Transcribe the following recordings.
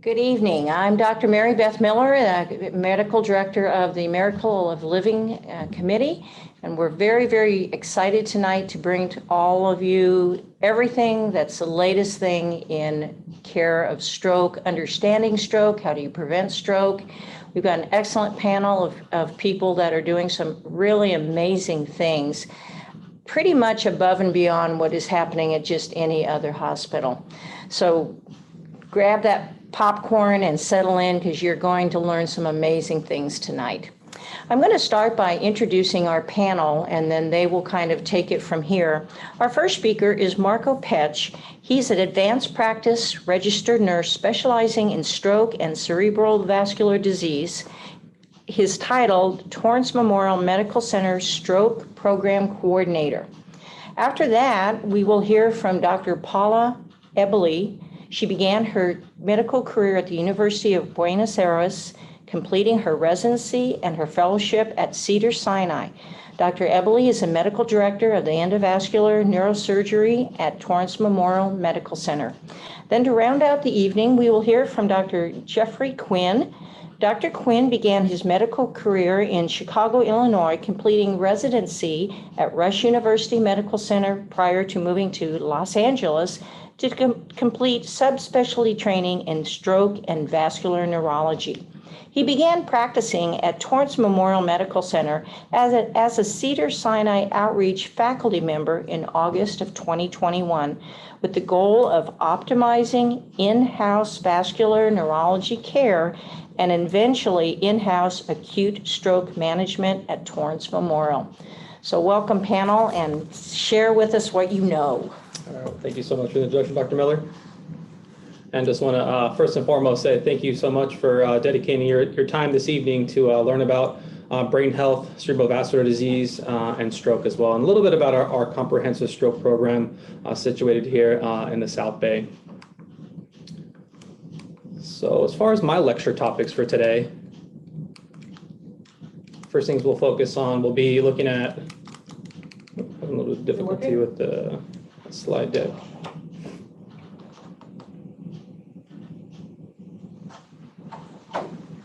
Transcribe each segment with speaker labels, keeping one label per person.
Speaker 1: Good evening. I'm Dr. Mary Beth Miller, Medical Director of the Miracle of Living Committee, and we're very, very excited tonight to bring to all of you everything that's the latest thing in care of stroke, understanding stroke, how do you prevent stroke. We've got an excellent panel of people that are doing some really amazing things, pretty much above and beyond what is happening at just any other hospital. So grab that popcorn and settle in because you're going to learn some amazing things tonight. I'm going to start by introducing our panel, and then they will kind of take it from here. Our first speaker is Marco Petch. He's an advanced practice registered nurse specializing in stroke and cerebral vascular disease. His title, Torrance Memorial Medical Center Stroke Program Coordinator. After that, we will hear from Dr. Paula Eboli. She began her medical career at the University of Buenos Aires, completing her residency and her fellowship at Cedars, Sinai. Dr. Eboli is a medical director of the endovascular neurosurgery at Torrance Memorial Medical Center. Then to round out the evening, we will hear from Dr. Jeffrey Quinn. Dr. Quinn began his medical career in Chicago, Illinois, completing residency at Rush University Medical Center prior to moving to Los Angeles to complete subspecialty training in stroke and vascular neurology. He began practicing at Torrance Memorial Medical Center as a Cedars Sinai outreach faculty member in August of 2021, with the goal of optimizing in-house vascular neurology care and eventually in-house acute stroke management at Torrance Memorial. So welcome, panel, and share with us what you know.
Speaker 2: Thank you so much for the introduction, Dr. Miller. And just want to first and foremost say thank you so much for dedicating your time this evening to learn about brain health, cerebral vascular disease, and stroke as well, and a little bit about our comprehensive stroke program situated here in the South Bay. So as far as my lecture topics for today, first things we'll focus on will be looking at a little bit of difficulty with the slide deck.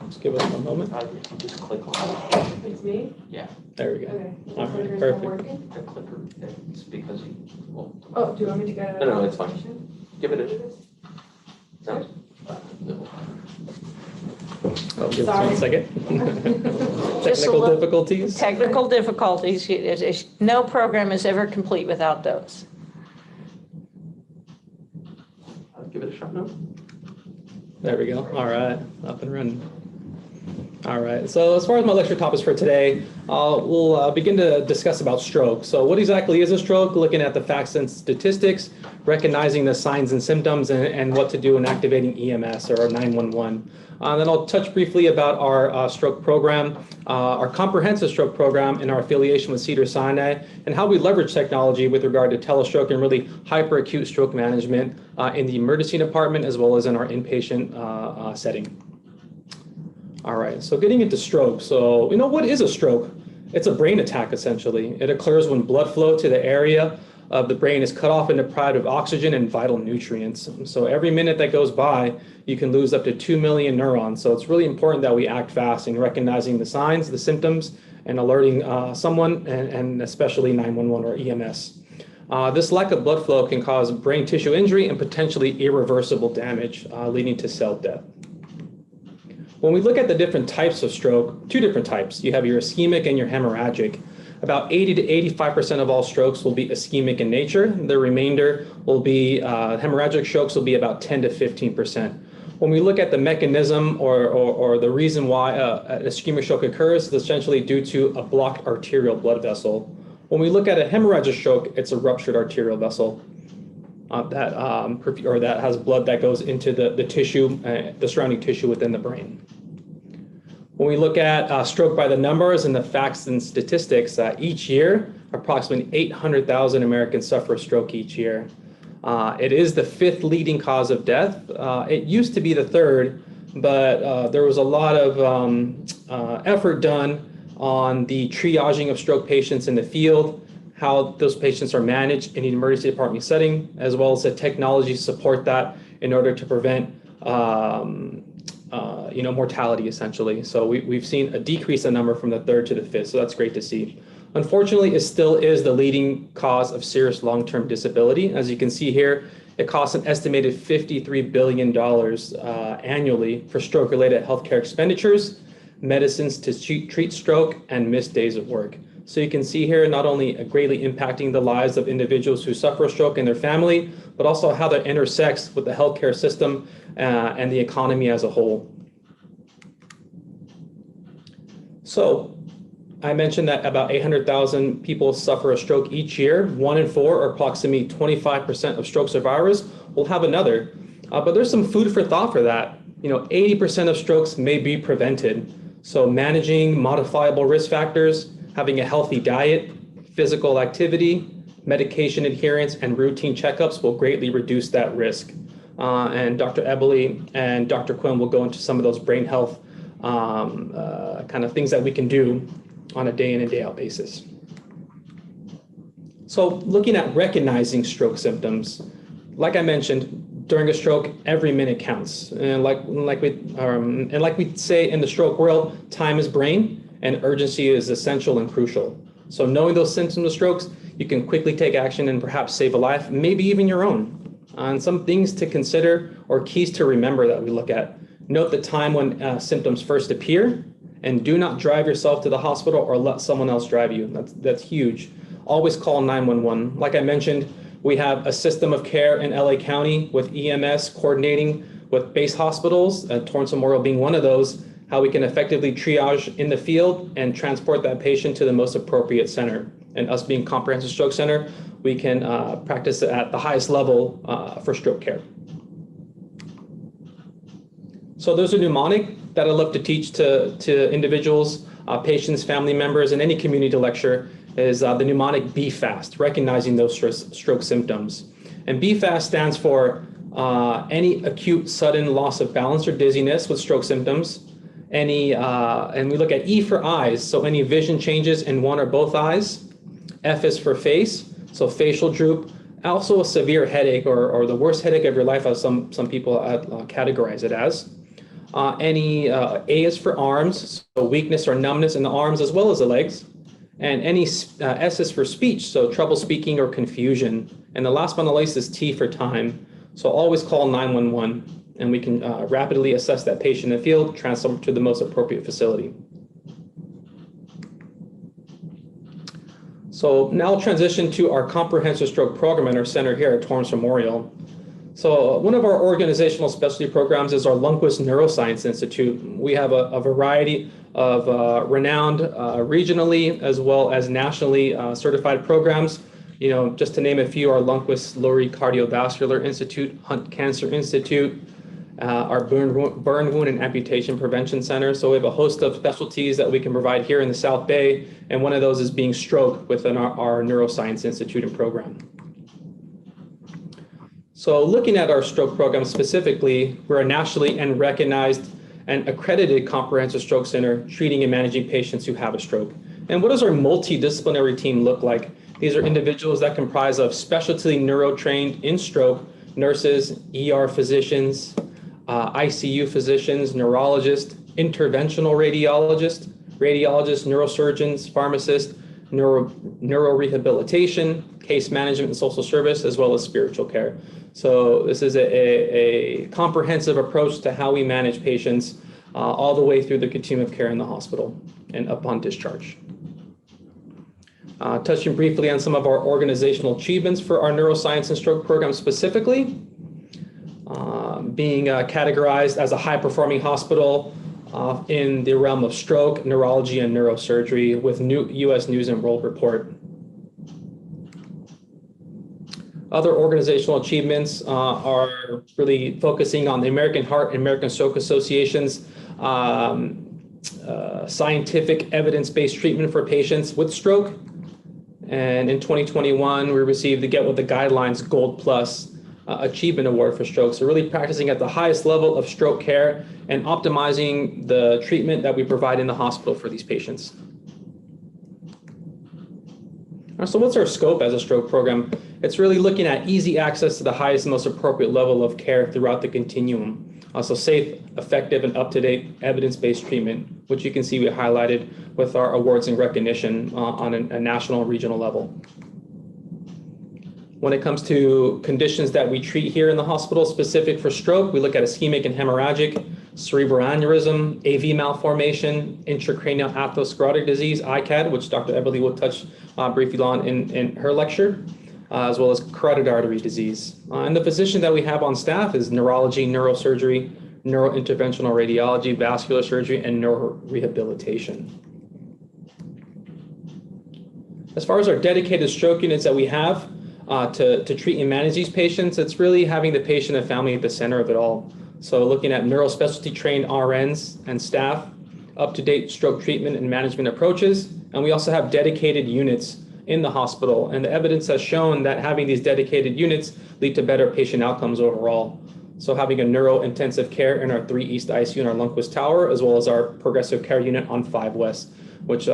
Speaker 2: Just give us a moment.
Speaker 3: Just click on it.
Speaker 4: It's me?
Speaker 3: Yeah.
Speaker 2: There we go.
Speaker 4: Okay.
Speaker 2: All right, perfect.
Speaker 3: The clicker, it's because you, well.
Speaker 4: Oh, do you want me to get a?
Speaker 3: No, it's fine. Give it a. No.
Speaker 2: Oh, give us
Speaker 4: Sorry.
Speaker 2: 1 second.
Speaker 1: Just a
Speaker 2: Technical
Speaker 1: little-
Speaker 2: difficulties.
Speaker 1: Technical difficulties. No program is ever complete without those.
Speaker 3: Give it a shot now.
Speaker 2: There we go. All right, up and running. All right, so as far as my lecture topics for today, we'll begin to discuss about stroke. So what exactly is a stroke? Looking at the facts and statistics, recognizing the signs and symptoms, and what to do in activating EMS or 911. Then I'll touch briefly about our stroke program, our comprehensive stroke program, and our affiliation with Cedars Sinai, and how we leverage technology with regard to Telestroke and really hyperacute stroke management in the emergency department as well as in our inpatient setting. All right, so getting into stroke. So, what is a stroke? It's a brain attack, essentially. It occurs when blood flow to the area of the brain is cut off and deprived of oxygen and vital nutrients. So every minute that goes by, you can lose up to 2 million neurons. So it's really important that we act fast in recognizing the signs, the symptoms, and alerting someone, and especially 911 or EMS. This lack of blood flow can cause brain tissue injury and potentially irreversible damage, leading to cell death. When we look at the different types of stroke, two different types. You have your ischemic and your hemorrhagic. About 80 to 85% of all strokes will be ischemic in nature. The remainder will be, hemorrhagic strokes will be about 10 to 15%. When we look at the mechanism or the reason why an ischemic stroke occurs, it's essentially due to a blocked arterial blood vessel. When we look at a hemorrhagic stroke, it's a ruptured arterial vessel that has blood that goes into the tissue, the surrounding tissue within the brain. When we look at stroke by the numbers and the facts and statistics, each year, approximately 800,000 Americans suffer a stroke each year. It is the 5th leading cause of death. It used to be the 3rd, but there was a lot of effort done on the triaging of stroke patients in the field, how those patients are managed in the emergency department setting, as well as the technology to support that in order to prevent mortality essentially. So we've seen a decrease in number from the third to the fifth. So that's great to see. Unfortunately, it still is the leading cause of serious long-term disability. As you can see here, it costs an estimated $53 billion annually for stroke-related healthcare expenditures, medicines to treat stroke, and missed days of work. So you can see here not only greatly impacting the lives of individuals who suffer a stroke and their family, but also how that intersects with the healthcare system and the economy as a whole. So I mentioned that about 800,000 people suffer a stroke each year. 1 in 4, or approximately 25% of stroke survivors, will have another. But there's some food for thought for that. 80% of strokes may be prevented. So managing modifiable risk factors, having a healthy diet, physical activity, medication adherence, and routine checkups will greatly reduce that risk. And Dr. Eboli and Dr. Quinn will go into some of those brain health kind of things that we can do on a day in and day out basis. So looking at recognizing stroke symptoms, like I mentioned, during a stroke, every minute counts. And like we say in the stroke world, time is brain, and urgency is essential and crucial. So knowing those symptoms of strokes, you can quickly take action and perhaps save a life, maybe even your own. And some things to consider or keys to remember that we look at. Note the time when symptoms first appear, and do not drive yourself to the hospital or let someone else drive you. That's huge. Always call 911. Like I mentioned, we have a system of care in LA County with EMS coordinating with base hospitals, Torrance Memorial being one of those, how we can effectively triage in the field and transport that patient to the most appropriate center. And us being Comprehensive Stroke Center, we can practice at the highest level for stroke care. So there's a mnemonic that I love to teach to individuals, patients, family members, and any community lecture is the mnemonic B.E.F.A.S.T, recognizing those stroke symptoms. And B.E.F.A.S.T stands for any acute sudden loss of balance or dizziness with stroke symptoms. And we look at E for eyes, so any vision changes in one or both eyes. F is for face, so facial droop. Also a severe headache or the worst headache of your life, as some people categorize it as. A is for arms, so weakness or numbness in the arms as well as the legs. And S is for speech, so trouble speaking or confusion. And the last one on the list is T for time. So always call 911, and we can rapidly assess that patient in the field, transfer them to the most appropriate facility. So now we'll transition to our comprehensive stroke program in our center here at Torrance Memorial. So one of our organizational specialty programs is our Lundquist Neuroscience Institute. We have a variety of renowned regionally as well as nationally certified programs. Just to name a few, our Lundquist Lurie Cardiovascular Institute, Hunt Cancer Institute, our Burn, Wound, and Amputation Prevention Center. So we have a host of specialties that we can provide here in the South Bay, and one of those is being stroke within our Neuroscience Institute and program. So looking at our stroke program specifically, we're a nationally and recognized and accredited comprehensive stroke center treating and managing patients who have a stroke. And what does our multidisciplinary team look like? These are individuals that comprise of specialty neuro-trained in stroke, nurses, ER physicians, ICU physicians, neurologists, interventional radiologists, neurosurgeons, pharmacists, neurorehabilitation, case management and social service, as well as spiritual care. So this is a comprehensive approach to how we manage patients all the way through the continuum of care in the hospital and upon discharge. Touching briefly on some of our organizational achievements for our neuroscience and stroke program specifically, being categorized as a high-performing hospital in the realm of stroke, neurology, and neurosurgery with U.S. News and World Report. Other organizational achievements are really focusing on the American Heart and American Stroke Association's scientific evidence-based treatment for patients with stroke. And in 2021, we received the Get With The Guidelines Gold Plus Achievement Award for stroke. So really practicing at the highest level of stroke care and optimizing the treatment that we provide in the hospital for these patients. So what's our scope as a stroke program? It's really looking at easy access to the highest and most appropriate level of care throughout the continuum. So safe, effective, and up-to-date evidence-based treatment, which you can see we highlighted with our awards and recognition on a national and regional level. When it comes to conditions that we treat here in the hospital specific for stroke, we look at ischemic and hemorrhagic, cerebral aneurysm, AV malformation, intracranial atherosclerotic disease, ICAD, which Dr. Eboli will touch briefly on in her lecture, as well as carotid artery disease. And the physician that we have on staff is neurology, neurosurgery, neurointerventional radiology, vascular surgery, and neurorehabilitation. As far as our dedicated stroke units that we have to treat and manage these patients, it's really having the patient and family at the center of it all. So looking at neurospecialty trained RNs and staff, up-to-date stroke treatment and management approaches, and we also have dedicated units in the hospital. And the evidence has shown that having these dedicated units lead to better patient outcomes overall. So having a neuro-intensive care in our 3 East ICU in our Lundquist Tower, as well as our progressive care unit on 5 West, which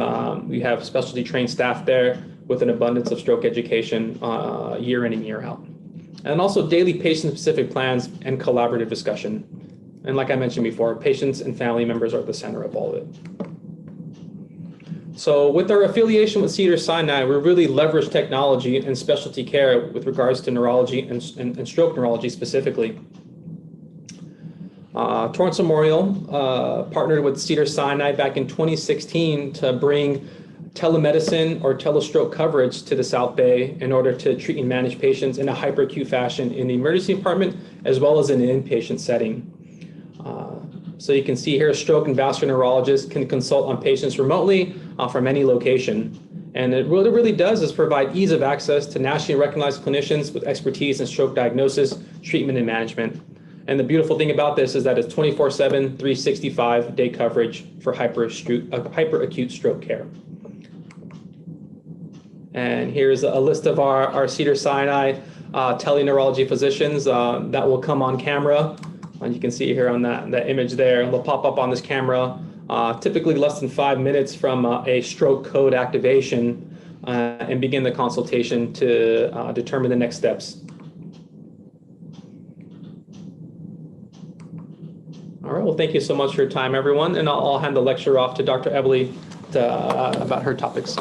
Speaker 2: we have specialty trained staff there with an abundance of stroke education year in and year out. And also daily patient-specific plans and collaborative discussion. And like I mentioned before, patients and family members are at the center of all of it. So with our affiliation with Cedars Sinai, we really leverage technology and specialty care with regards to neurology and stroke neurology specifically. Torrance Memorial partnered with Cedars Sinai back in 2016 to bring telemedicine or telestroke coverage to the South Bay in order to treat and manage patients in a hyperacute fashion in the emergency department as well as in an inpatient setting. So you can see here, stroke and vascular neurologists can consult on patients remotely from any location. And it really does is provide ease of access to nationally recognized clinicians with expertise in stroke diagnosis, treatment, and management. And the beautiful thing about this is that it's 24/7, 365-day coverage for hyperacute stroke care. And here's a list of our Cedars Sinai teleneurology physicians that will come on camera. And you can see here on that image there, they'll pop up on this camera, typically less than 5 minutes from a stroke code activation and begin the consultation to determine the next steps. All right, well, thank you so much for your time, everyone. And I'll hand the lecture off to Dr. Eboli about her topics.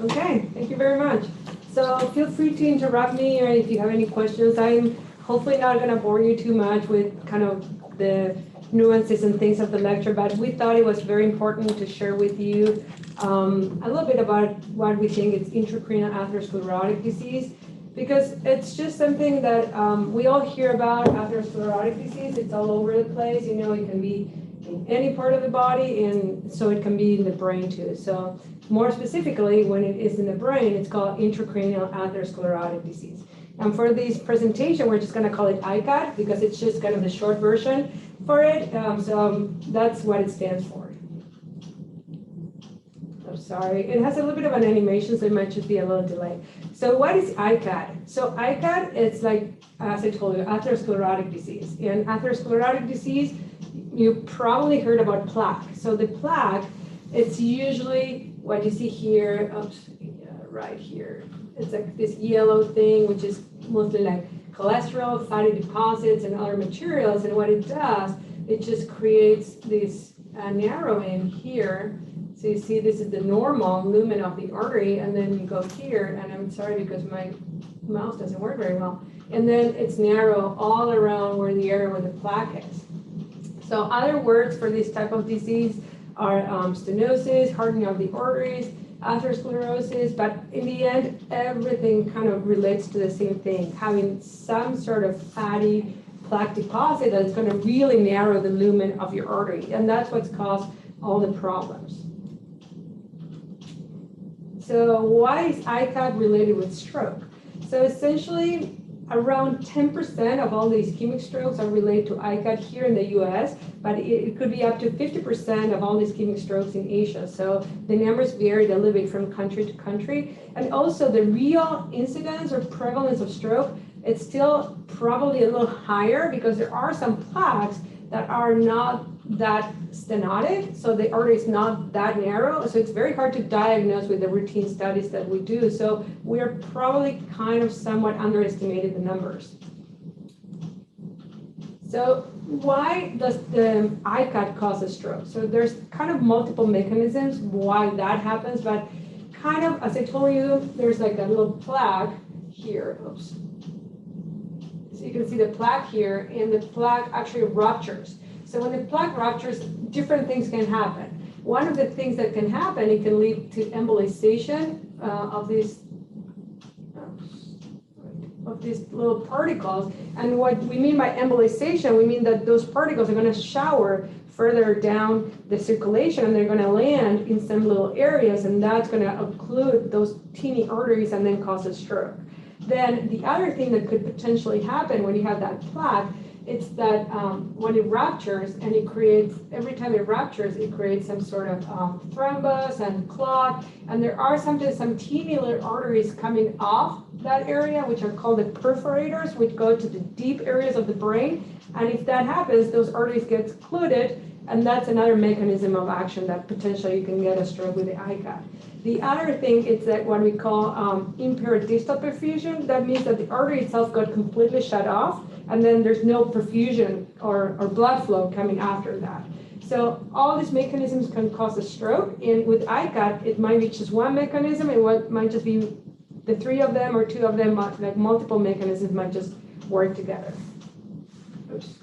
Speaker 4: Okay, thank you very much. So feel free to interrupt me, or if you have any questions. I'm hopefully not going to bore you too much with kind of the nuances and things of the lecture, but we thought it was very important to share with you a little bit about what we think is intracranial atherosclerotic disease, because it's just something that we all hear about. Atherosclerotic disease. It's all over the place. You know, it can be in any part of the body, and so it can be in the brain too. So more specifically, when it is in the brain, it's called intracranial atherosclerotic disease. And for this presentation, we're just going to call it ICAD because it's just kind of the short version for it. So that's what it stands for. I'm sorry. It has a little bit of an animation, so it might just be a little delay. So what is ICAD? So ICAD is like, as I told you, atherosclerotic disease. And atherosclerotic disease, you probably heard about plaque. So the plaque, it's usually what you see here, right here. It's like this yellow thing, which is mostly like cholesterol, fatty deposits, and other materials. And what it does, it just creates this narrowing here. So you see this is the normal lumen of the artery, and then you go here, and I'm sorry because my mouse doesn't work very well. And then it's narrow all around where the area where the plaque is. So other words for this type of disease are stenosis, hardening of the arteries, atherosclerosis, but in the end, everything kind of relates to the same thing, having some sort of fatty plaque deposit that's going to really narrow the lumen of your artery, and that's what's caused all the problems. So why is ICAD related with stroke? So essentially, around 10% of all the ischemic strokes are related to ICAD here in the US, but it could be up to 50% of all the ischemic strokes in Asia. So the numbers vary a little bit from country to country. And also the real incidence or prevalence of stroke, it's still probably a little higher because there are some plaques that are not that stenotic, so the artery is not that narrow, so it's very hard to diagnose with the routine studies that we do. So we're probably kind of somewhat underestimated the numbers. So why does the ICAD cause a stroke? So there's kind of multiple mechanisms why that happens, but kind of, as I told you, there's like a little plaque here. Oops. So you can see the plaque here, and the plaque actually ruptures. So when the plaque ruptures, different things can happen. One of the things that can happen, it can lead to embolization of these little particles. And what we mean by embolization, we mean that those particles are going to shower further down the circulation, and they're going to land in some little areas, and that's going to occlude those teeny arteries and then cause a stroke. Then the other thing that could potentially happen when you have that plaque, it's that when it ruptures, and it creates, every time it ruptures, it creates some sort of thrombus and clot, and there are sometimes some teeny little arteries coming off that area, which are called the perforators, which go to the deep areas of the brain. And if that happens, those arteries get occluded, and that's another mechanism of action that potentially you can get a stroke with the ICAD. The other thing is that what we call impaired distal perfusion. That means that the artery itself got completely shut off, and then there's no perfusion or blood flow coming after that. So all these mechanisms can cause a stroke, and with ICAD, it might be just one mechanism, and what might just be the three of them or two of them, like multiple mechanisms might just work together. Oops.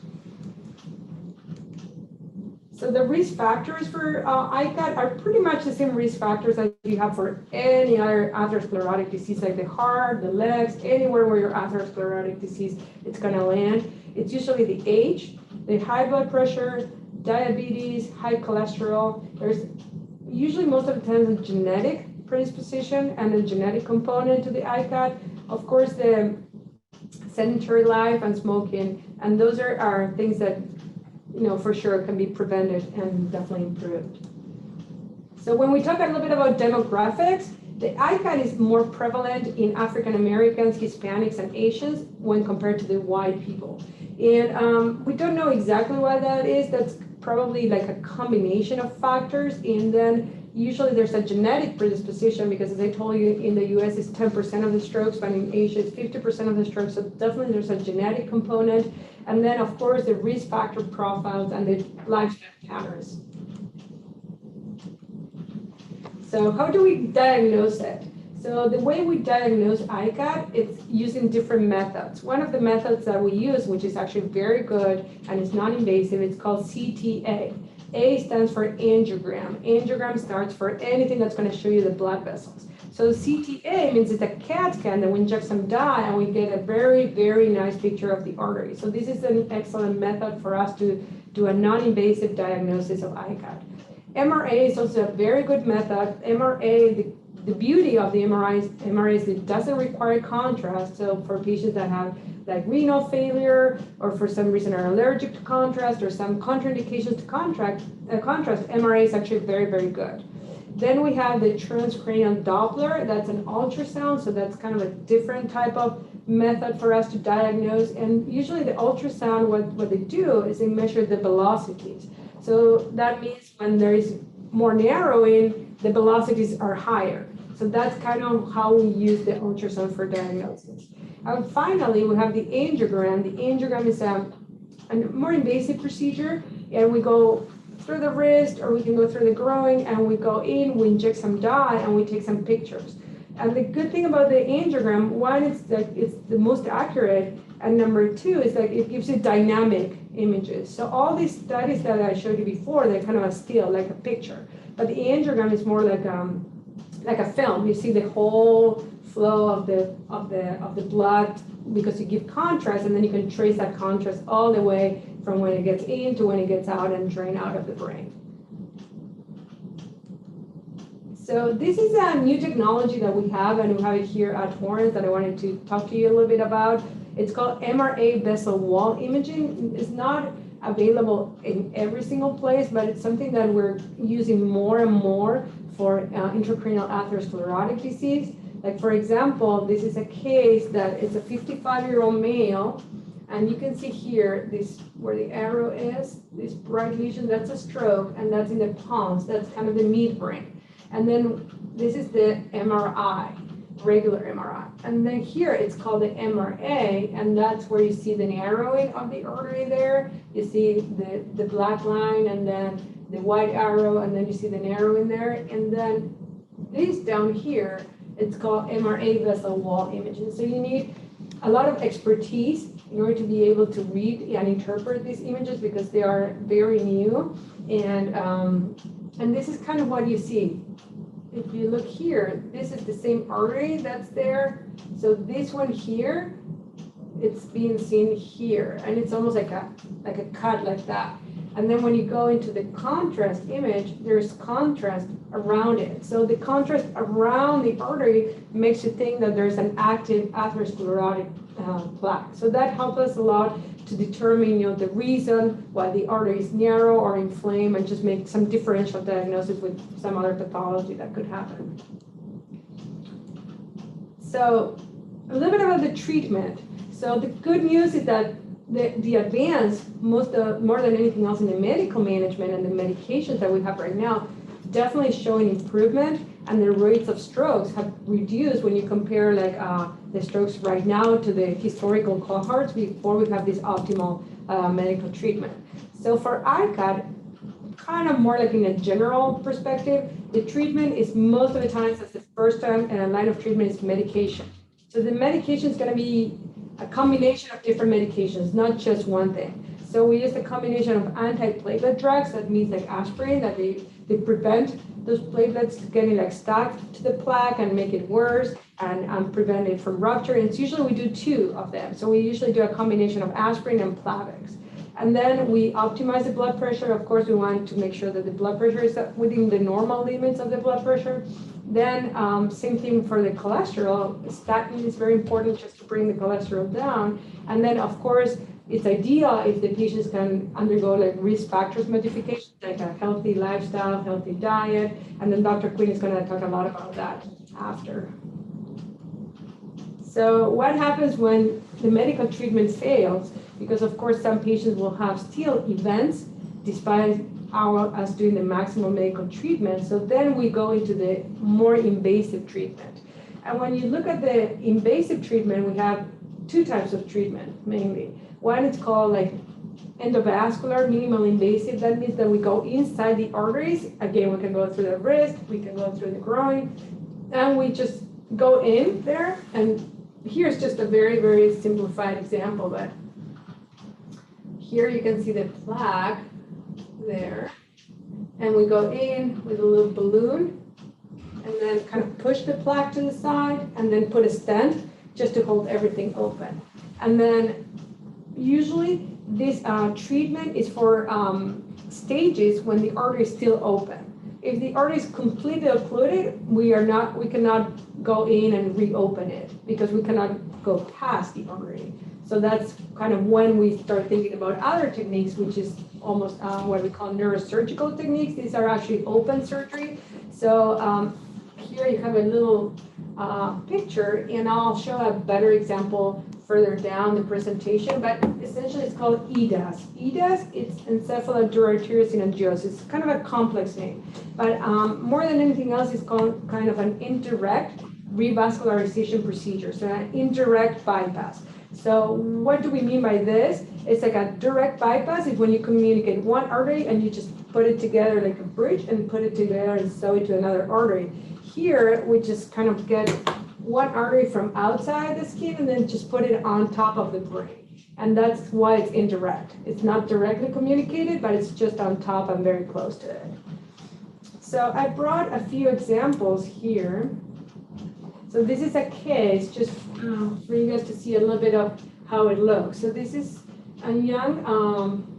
Speaker 4: So the risk factors for ICAD are pretty much the same risk factors that you have for any other atherosclerotic disease, like the heart, the legs, anywhere where your atherosclerotic disease it's going to land. It's usually the age, the high blood pressure, diabetes, high cholesterol. There's usually most of the time a genetic predisposition and a genetic component to the ICAD. Of course, the sedentary life and smoking, and those are things that for sure can be prevented and definitely improved. So when we talk a little bit about demographics, the ICAD is more prevalent in African Americans, Hispanics, and Asians when compared to the white people. And we don't know exactly why that is. That's probably like a combination of factors. And then usually there's a genetic predisposition because, as I told you, in the US it's 10% of the strokes, but in Asia it's 50% of the strokes. So definitely there's a genetic component. And then, of course, the risk factor profiles and the lifestyle patterns. So how do we diagnose it? So the way we diagnose ICAD, it's using different methods. One of the methods that we use, which is actually very good and it's non-invasive, it's called CTA. A stands for angiogram. Angiogram stands for anything that's going to show you the blood vessels. So CTA means it's a CAT scan that we inject some dye and we get a very, very nice picture of the artery. So this is an excellent method for us to do a non-invasive diagnosis of ICAD. MRA is also a very good method. MRA, the beauty of the MRI is it doesn't require contrast. So for patients that have like renal failure or for some reason are allergic to contrast or some contraindications to contrast, MRA is actually very, very good. Then we have the transcranial Doppler. That's an ultrasound, so that's kind of a different type of method for us to diagnose. And usually the ultrasound, what they do is they measure the velocities. So that means when there is more narrowing, the velocities are higher. So that's kind of how we use the ultrasound for diagnosis. And finally, we have the angiogram. The angiogram is a more invasive procedure, and we go through the wrist, or we can go through the groin, and we go in, we inject some dye, and we take some pictures. And the good thing about the angiogram, one, is that it's the most accurate, and number two is that it gives you dynamic images. So all these studies that I showed you before, they're kind of a still, like a picture. But the angiogram is more like a film. You see the whole flow of the blood because you give contrast, and then you can trace that contrast all the way from when it gets in to when it gets out and drain out of the brain. So this is a new technology that we have, and we have it here at Torrance that I wanted to talk to you a little bit about. It's called MRA vessel wall imaging. It's not available in every single place, but it's something that we're using more and more for intracranial atherosclerotic disease. Like, for example, this is a case that it's a 55-year-old male, And you can see here, this where the arrow is, this bright lesion, that's a stroke, and that's in the pons, that's kind of the midbrain. And then this is the MRI, regular MRI. And then here it's called the MRA, and that's where you see the narrowing of the artery there. You see the black line, and then the white arrow, and then you see the narrowing there. And then this down here, it's called MRA vessel wall imaging. So you need a lot of expertise in order to be able to read and interpret these images because they are very new. And this is kind of what you see. If you look here, this is the same artery that's there. So this one here, it's being seen here, and it's almost like a cut like that. And then when you go into the contrast image, there's contrast around it. So the contrast around the artery makes you think that there's an active atherosclerotic plaque. So that helps us a lot to determine, the reason why the artery is narrow or inflamed, and just make some differential diagnosis with some other pathology that could happen. So a little bit about the treatment. So the good news is that the advance, more than anything else in the medical management and the medications that we have right now, definitely showing improvement, and the rates of strokes have reduced when you compare the strokes right now to the historical cohorts before we have this optimal medical treatment. So for ICAD, kind of more like in a general perspective, the treatment is most of the times, that's the first time line of treatment is medication. So the medication is going to be a combination of different medications, not just one thing. So we use a combination of antiplatelet drugs, that means like aspirin, that they prevent those platelets getting stuck to the plaque and make it worse, and prevent it from rupture. And it's usually we do 2 of them. So we usually do a combination of aspirin and Plavix. And then we optimize the blood pressure. Of course, we want to make sure that the blood pressure is within the normal limits of the blood pressure. Then same thing for the cholesterol. Statin is very important just to bring the cholesterol down. And then, of course, it's ideal if the patients can undergo risk factors modifications, like a healthy lifestyle, healthy diet. And then Dr. Quinn is going to talk a lot about that after. So what happens when the medical treatment fails? Because of course some patients will have still events despite us doing the maximal medical treatment. So then we go into the more invasive treatment. And when you look at the invasive treatment, we have 2 types of treatment mainly. One is called endovascular, minimal invasive. That means that we go inside the arteries. Again, we can go through the wrist, we can go through the groin, and we just go in there. And here's just a very, very simplified example, but here you can see the plaque there. And we go in with a little balloon and then kind of push the plaque to the side and then put a stent just to hold everything open. And then usually this treatment is for stages when the artery is still open. If the artery is completely occluded, we cannot go in and reopen it because we cannot go past the artery. So that's kind of when we start thinking about other techniques, which is almost what we call neurosurgical techniques. These are actually open surgery. So here you have a little picture, and I'll show a better example further down the presentation, but essentially it's called EDAS. EDAS, it's encephaloduro-arteriosynangiosis. It's kind of a complex name, but more than anything else, it's called kind of an indirect revascularization procedure, so an indirect bypass. So what do we mean by this? It's like a direct bypass is when you communicate one artery and you just put it together like a bridge and put it together and sew it to another artery. Here, we just kind of get one artery from outside the skin and then just put it on top of the brain. And that's why it's indirect. It's not directly communicated, but it's just on top and very close to it. So I brought a few examples here. So this is a case just for you guys to see a little bit of how it looks. So this is a young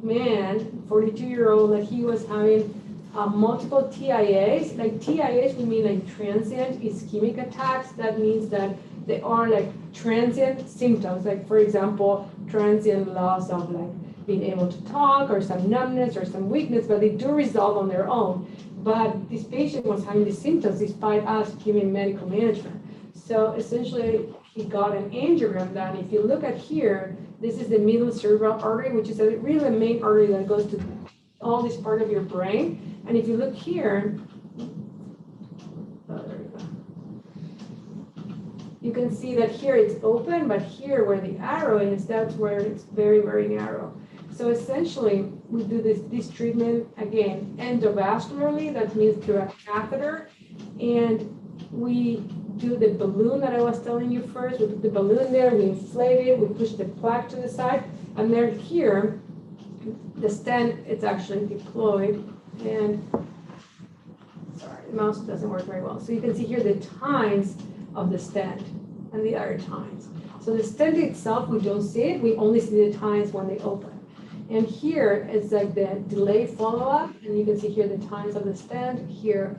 Speaker 4: man, 42-year-old, that he was having multiple TIAs. Like TIAs, we mean like transient ischemic attacks. That means that they are like transient symptoms. Like for example, transient loss of like being able to talk or some numbness or some weakness, but they do resolve on their own. But this patient was having these symptoms despite us giving medical management. So essentially, he got an angiogram done. If you look at here, This is the middle cerebral artery, which is a really main artery that goes to all this part of your brain. And if you look here, you can see that here it's open, but here where the arrow is, that's where it's very, very narrow. So essentially, we do this treatment, again, endovascularly, that means through a catheter, and we do the balloon that I was telling you first. We put the balloon there, we inflate it, we push the plaque to the side, and then here, the stent, it's actually deployed, and sorry, the mouse doesn't work very well. So you can see here the tines of the stent and the other tines. So the stent itself, we don't see it, we only see the tines when they open. And here it's like the delayed follow-up, and you can see here the tines of the stent, here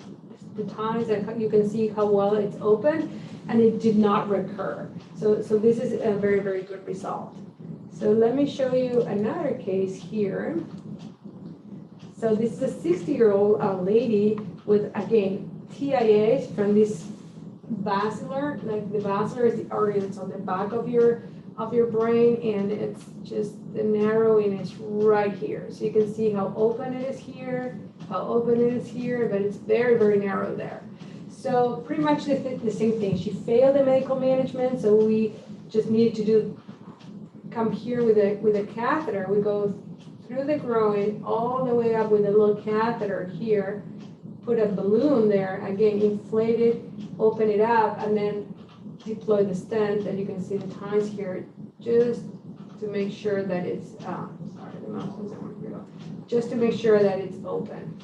Speaker 4: the tines, and you can see how well it's open, and it did not recur. So this is a very, very good result. So let me show you another case here. So this is a 60-year-old lady with, again, TIAs from this basilar, like the basilar is the artery that's on the back of your brain, and it's just the narrowing is right here. So you can see how open it is here, how open it is here, but it's very, very narrow there. So pretty much the same thing. She failed the medical management, so we just needed to come here with a catheter. We go through the groin all the way up with a little catheter here, put a balloon there, again, inflate it, open it up, and then deploy the stent, and you can see the tines here, just to make sure that it's, sorry, the mouse doesn't work very well, just to make sure that it's open.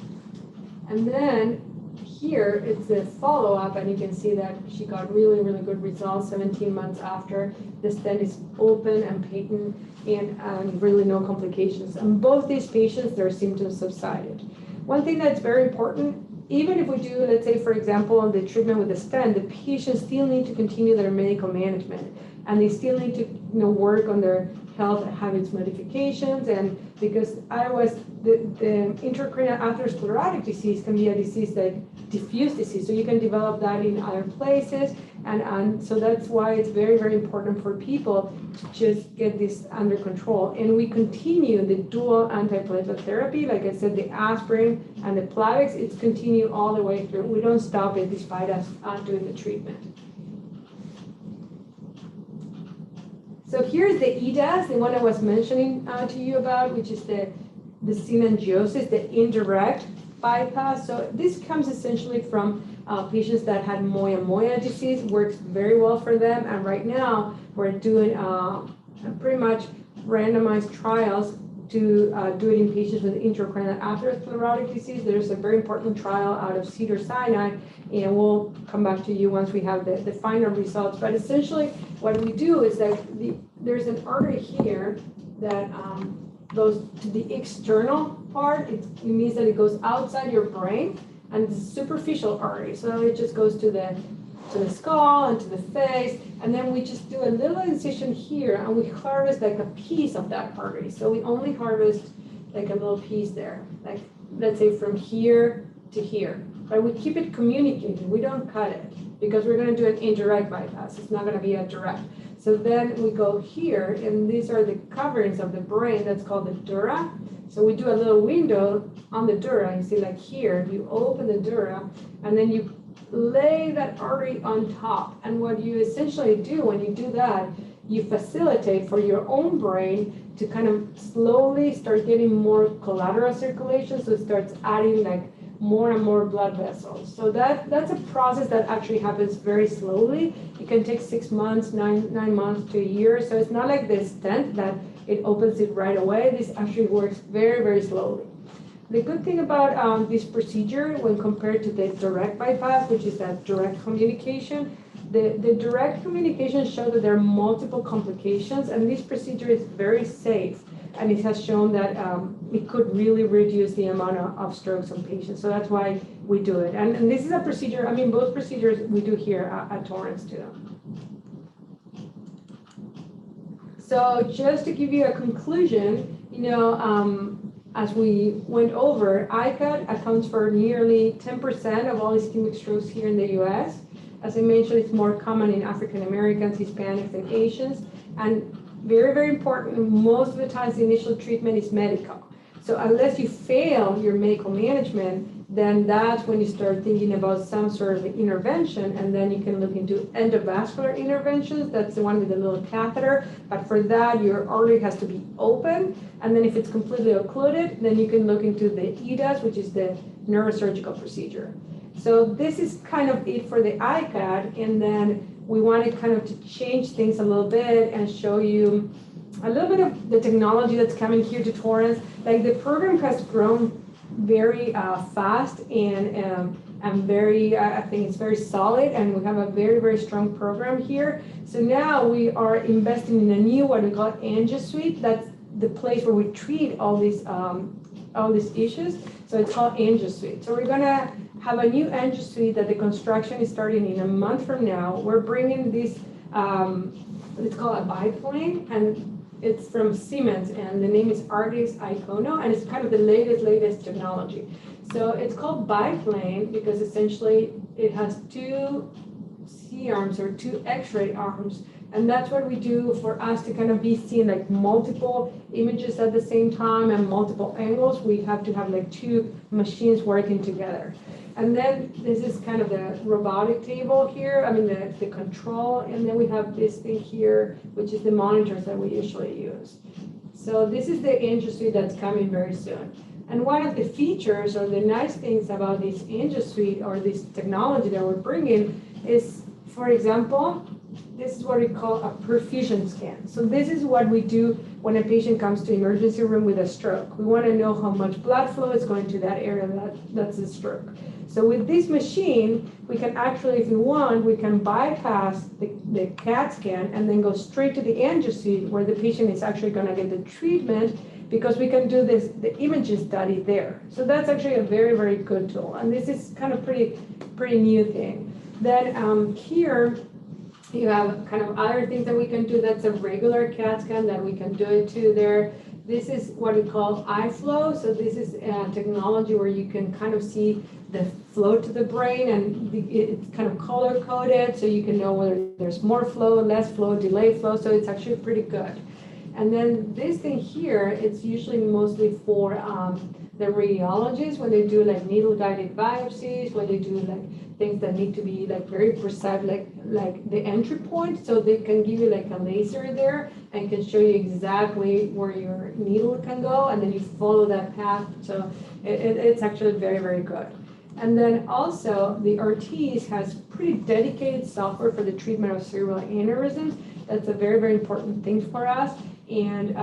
Speaker 4: And then here, it's a follow-up, and you can see that she got really, really good results 17 months after. The stent is open and patent, and really no complications. And both these patients, their symptoms subsided. One thing that's very important, even if we do, let's say, for example, the treatment with the stent, the patients still need to continue their medical management, and they still need to work on their health habits modifications. And because the intracranial atherosclerotic disease can be a disease like diffuse disease, so you can develop that in other places, and so that's why it's very, very important for people to just get this under control. And we continue the dual antiplatelet therapy, like I said, the aspirin and the Plavix, it's continued all the way through. We don't stop it despite us doing the treatment. So here's the EDAS, the one I was mentioning to you about, which is the synangiosis, the indirect bypass. So this comes essentially from patients that had moyamoya disease, works very well for them. And right now we're doing pretty much randomized trials to do it in patients with intracranial atherosclerotic disease. There's a very important trial out of Cedars, Sinai, and we'll come back to you once we have the final results. But essentially what we do is that there's an artery here that goes to the external part. It means that it goes outside your brain, and it's a superficial artery. So it just goes to the skull and to the face, and then we just do a little incision here, and we harvest like a piece of that artery. So we only harvest like a little piece there, like let's say from here to here. But we keep it communicated. We don't cut it because we're going to do an indirect bypass. It's not going to be a direct. So then we go here, and these are the coverings of the brain. That's called the dura. So we do a little window on the dura. You see, like here, you open the dura, and then you lay that artery on top. And what you essentially do when you do that, you facilitate for your own brain to kind of slowly start getting more collateral circulation. So it starts adding like more and more blood vessels. So that's a process that actually happens very slowly. It can take 6 months, nine months to a year. So it's not like the stent that it opens it right away. This actually works very, very slowly. The good thing about this procedure when compared to the direct bypass, which is that direct communication, the direct communication show that there are multiple complications, and this procedure is very safe. And it has shown that it could really reduce the amount of strokes on patients. So that's why we do it. And this is a procedure, I mean, both procedures we do here at Torrance too. So just to give you a conclusion, as we went over, ICAD accounts for nearly 10% of all ischemic strokes here in the US. As I mentioned, it's more common in African Americans, Hispanics, and Asians. And very, very important. Most of the times, the initial treatment is medical. So unless you fail your medical management, then that's when you start thinking about some sort of intervention, and then you can look into endovascular interventions. That's the one with the little catheter. But for that, your artery has to be open, and then if it's completely occluded, then you can look into the EDAS, which is the neurosurgical procedure. So this is kind of it for the ICAD, and then we wanted kind of to change things a little bit and show you a little bit of the technology that's coming here to Torrance. Like the program has grown very fast and very, I think it's very solid, and we have a very, very strong program here. So now we are investing in a new, what we call Angio Suite. That's the place where we treat all these issues. So it's called Angio Suite. So we're gonna have a new Angio Suite that the construction is starting in a month from now. We're bringing this, it's called a biplane, and it's from Siemens, and the name is Arctis Icono, and it's kind of the latest technology. So it's called biplane because essentially it has two C-arms or two X-ray arms, and that's what we do for us to kind of be seeing like multiple images at the same time and multiple angles. We have to have like two machines working together. And then this is kind of the robotic table here, I mean the control, and then we have this thing here, which is the monitors that we usually use. So this is the Angio Suite that's coming very soon. And one of the features or the nice things about this Angio Suite or this technology that we're bringing is, for example, this is what we call a perfusion scan. So this is what we do when a patient comes to emergency room with a stroke. We want to know how much blood flow is going to that area that's a stroke. So with this machine, we can actually, if we want, we can bypass the CAT scan and then go straight to the Angio Suite where the patient is actually going to get the treatment, because we can do the imaging study there. So that's actually a very, very good tool. And this is kind of pretty new thing. Then here, you have kind of other things that we can do. That's a regular CAT scan that we can do it too there. This is what we call iFlow. So this is a technology where you can kind of see the flow to the brain, and it's kind of color coded, so you can know whether there's more flow, less flow, delay flow. So it's actually pretty good. And then this thing here, it's usually mostly for the radiologists when they do like needle guided biopsies, when they do like things that need to be like very precise, like the entry point, so they can give you like a laser there and can show you exactly where your needle can go, and then you follow that path. So it's actually very, very good. And then also the RTs has pretty dedicated software for the treatment of cerebral aneurysms. That's a very, very important thing for us. And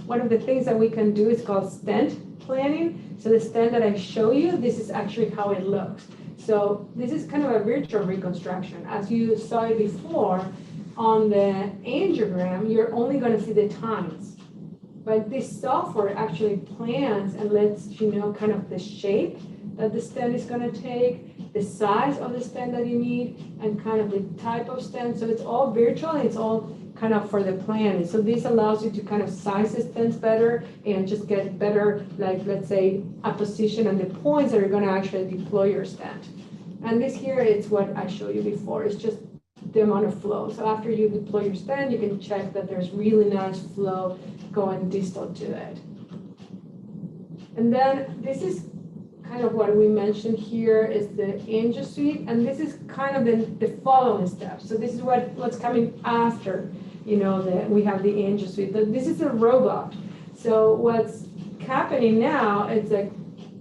Speaker 4: one of the things that we can do is called stent planning. So the stent that I show you, this is actually how it looks. So this is kind of a virtual reconstruction. As you saw it before, on the angiogram, you're only going to see the tines. But this software actually plans and lets you know kind of the shape that the stent is going to take, the size of the stent that you need, and kind of the type of stent. So it's all virtual, and it's all kind of for the planning. So this allows you to kind of size the stents better and just get better, like let's say, a position and the points that are going to actually deploy your stent. And this here is what I showed you before. It's just the amount of flow. So after you deploy your stent, you can check that there's really nice flow going distal to it. And then this is kind of what we mentioned here is the Angio Suite, and this is kind of the following steps. So this is what's coming after, you know, we have the Angio Suite. This is a robot. So what's happening now, it's like,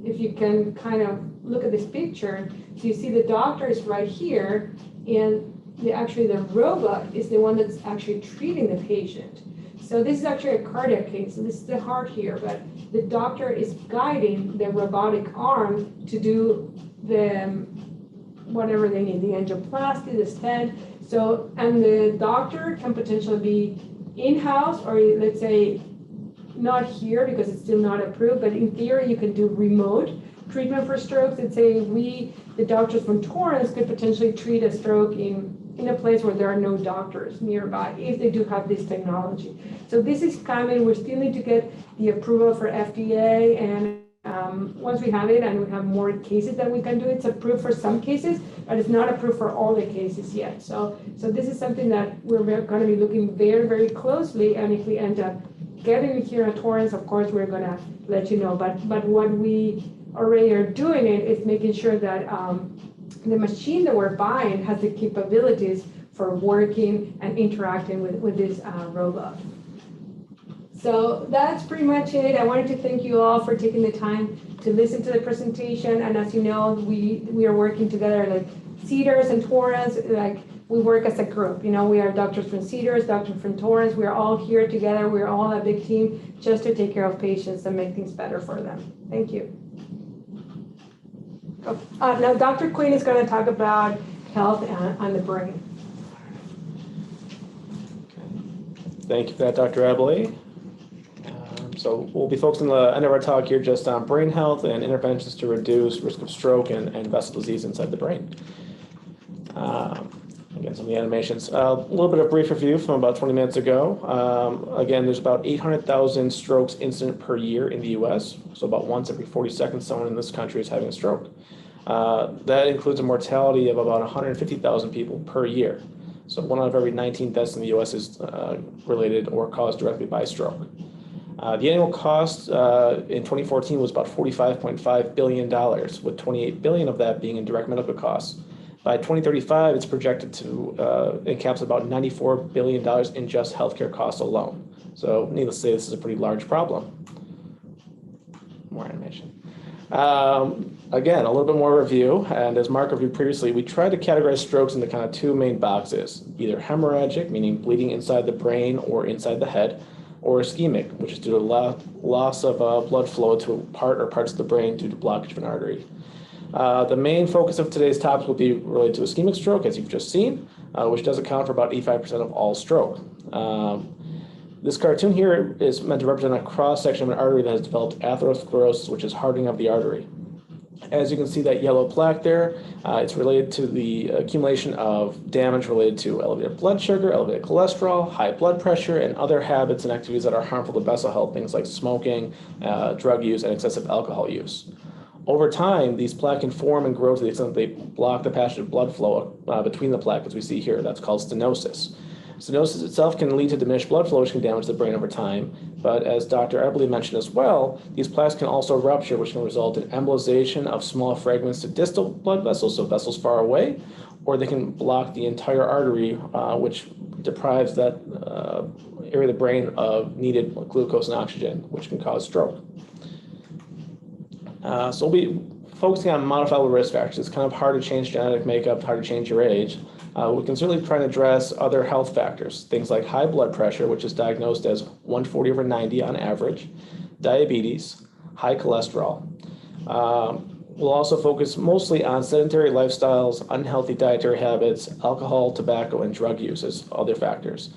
Speaker 4: if you can kind of look at this picture, so you see the doctor is right here, and actually the robot is the one that's actually treating the patient. So this is actually a cardiac case, so this is the heart here, but the doctor is guiding the robotic arm to do whatever they need, the angioplasty, the stent. So, and the doctor can potentially be in-house, or let's say not here because it's still not approved, but in theory you can do remote treatment for strokes. Let's say the doctors from Torrance could potentially treat a stroke in a place where there are no doctors nearby, if they do have this technology. So this is coming. We still need to get the approval for FDA, and Once we have it and we have more cases that we can do, it's approved for some cases, but it's not approved for all the cases yet. So this is something that we're going to be looking very, very closely. And if we end up getting it here at Torrance, of course, we're going to let you know. But what we already are doing is making sure that the machine that we're buying has the capabilities for working and interacting with this robot. So that's pretty much it. I wanted to thank you all for taking the time to listen to the presentation. And as you know, we are working together, like Cedars and Torrance, like we work as a group. You know, we are doctors from Cedars, doctors from Torrance. We're all here together. We're all a big team just to take care of patients and make things better for them. Thank you. Now, Dr. Quinn is going to talk about health on the brain.
Speaker 5: Thank you for that, Dr. Eboli. So we'll be focusing the end of our talk here just on brain health and interventions to reduce risk of stroke and vessel disease inside the brain. Again, some of the animations. A little bit of brief review from about 20 minutes ago. Again, there's about 800,000 strokes incident per year in the U.S. So about once every 40 seconds, someone in this country is having a stroke. That includes a mortality of about 150,000 people per year. So 1 out of every 19 deaths in the U.S. is related or caused directly by stroke. The annual cost in 2014 was about $45.5 billion, with $28 billion of that being in direct medical costs. By 2035, it's projected to encapsulate about $94 billion in just healthcare costs alone. So needless to say, this is a pretty large problem. More animation. Again, a little bit more review, and as Mark reviewed previously, we tried to categorize strokes into kind of two main boxes, either hemorrhagic, meaning bleeding inside the brain or inside the head, or ischemic, which is due to loss of blood flow to part or parts of the brain due to blockage of an artery. The main focus of today's topic will be related to ischemic stroke, as you've just seen, which does account for about 85% of all stroke. This cartoon here is meant to represent a cross-section of an artery that has developed atherosclerosis, which is hardening of the artery. As you can see that yellow plaque there, it's related to the accumulation of damage related to elevated blood sugar, elevated cholesterol, high blood pressure, and other habits and activities that are harmful to vessel health, things like smoking, drug use, and excessive alcohol use. Over time, these plaques can form and grow to the extent that they block the passage of blood flow between the plaques, as we see here. That's called stenosis. Stenosis itself can lead to diminished blood flow, which can damage the brain over time. But as Dr. Eboli mentioned as well, these plaques can also rupture, which can result in embolization of small fragments to distal blood vessels, so vessels far away, or they can block the entire artery, which deprives that area of the brain of needed glucose and oxygen, which can cause stroke. So we'll be focusing on modifiable risk factors. It's kind of hard to change genetic makeup, hard to change your age. We can certainly try to address other health factors, things like high blood pressure, which is diagnosed as 140/90 on average, diabetes, high cholesterol. We'll also focus mostly on sedentary lifestyles, unhealthy dietary habits, alcohol, tobacco, and drug use as other factors.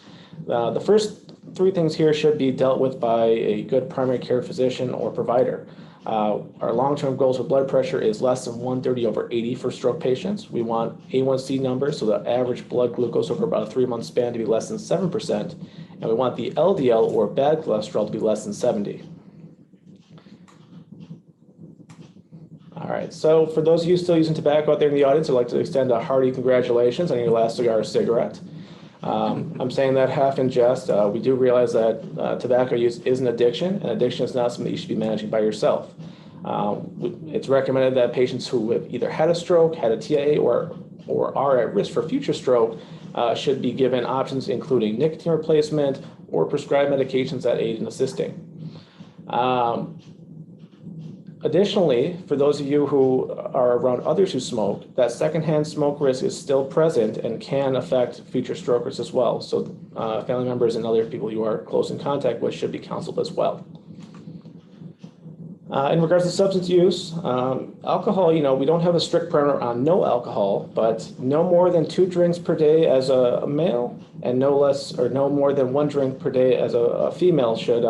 Speaker 5: The first three things here should be dealt with by a good primary care physician or provider. Our long-term goals for blood pressure is less than 130/80 for stroke patients. We want A1C numbers, so the average blood glucose over about a 3-month span to be less than 7%, and we want the LDL or bad cholesterol to be less than 70. All right, so for those of you still using tobacco out there in the audience, I'd like to extend a hearty congratulations on your last cigar or cigarette. I'm saying that half in jest. We do realize that tobacco use is an addiction, and addiction is not something you should be managing by yourself. It's recommended that patients who have either had a stroke, had a TIA, or are at risk for future stroke should be given options including nicotine replacement or prescribed medications that aid in assisting. Additionally, for those of you who are around others who smoke, that secondhand smoke risk is still present and can affect future strokers as well. So family members and other people you are close in contact with should be counseled as well. In regards to substance use, alcohol, we don't have a strict parameter on no alcohol, but no more than 2 drinks per day as a male and no more than 1 drink per day as a female should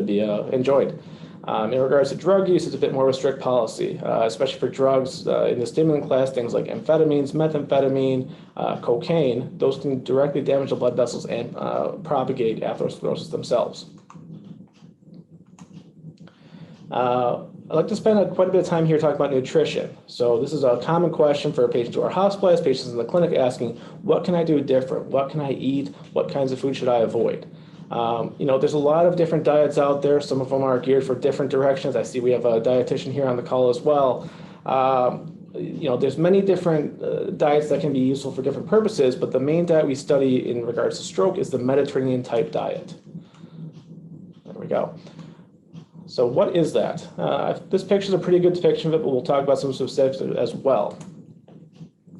Speaker 5: be enjoyed. In regards to drug use, it's a bit more of a strict policy, especially for drugs in the stimulant class, things like amphetamines, methamphetamine, cocaine. Those can directly damage the blood vessels and propagate atherosclerosis themselves. I'd like to spend quite a bit of time here talking about nutrition. So this is a common question for patients who are hospitalized, patients in the clinic asking, what can I do different? What can I eat? What kinds of food should I avoid? There's a lot of different diets out there. Some of them are geared for different directions. I see we have a dietitian here on the call as well. There's many different diets that can be useful for different purposes, but the main diet we study in regards to stroke is the Mediterranean type diet. There we go. So what is that? This picture is a pretty good depiction of it, but we'll talk about some specifics as well.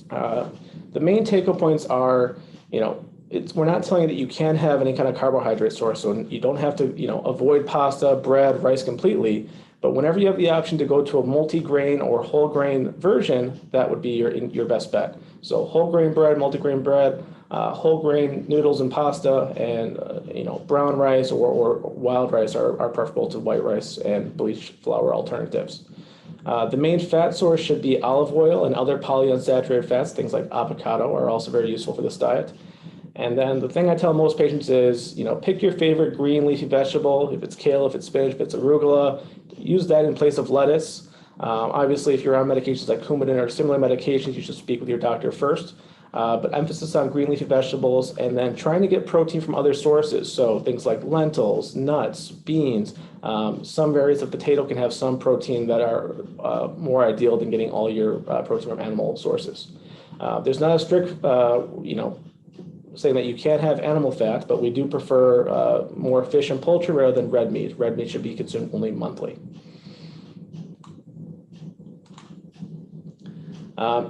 Speaker 5: The main take-home points are, we're not telling you that you can't have any kind of carbohydrate source, so you don't have to, avoid pasta, bread, rice completely. But whenever you have the option to go to a multi-grain or whole grain version, that would be your best bet. So whole grain bread, multi-grain bread, whole grain noodles and pasta, and brown rice or wild rice are preferable to white rice and bleached flour alternatives. The main fat source should be olive oil, and other polyunsaturated fats, things like avocado, are also very useful for this diet. And then the thing I tell most patients is, pick your favorite green leafy vegetable. If it's kale, if it's spinach, if it's arugula, use that in place of lettuce. Obviously, if you're on medications like Coumadin or similar medications, you should speak with your doctor first. But emphasis on green leafy vegetables, and then trying to get protein from other sources. So things like lentils, nuts, beans. Some variants of potato can have some protein that are more ideal than getting all your protein from animal sources. There's not a strict, saying that you can't have animal fat, but we do prefer more fish and poultry rather than red meat. Red meat should be consumed only monthly.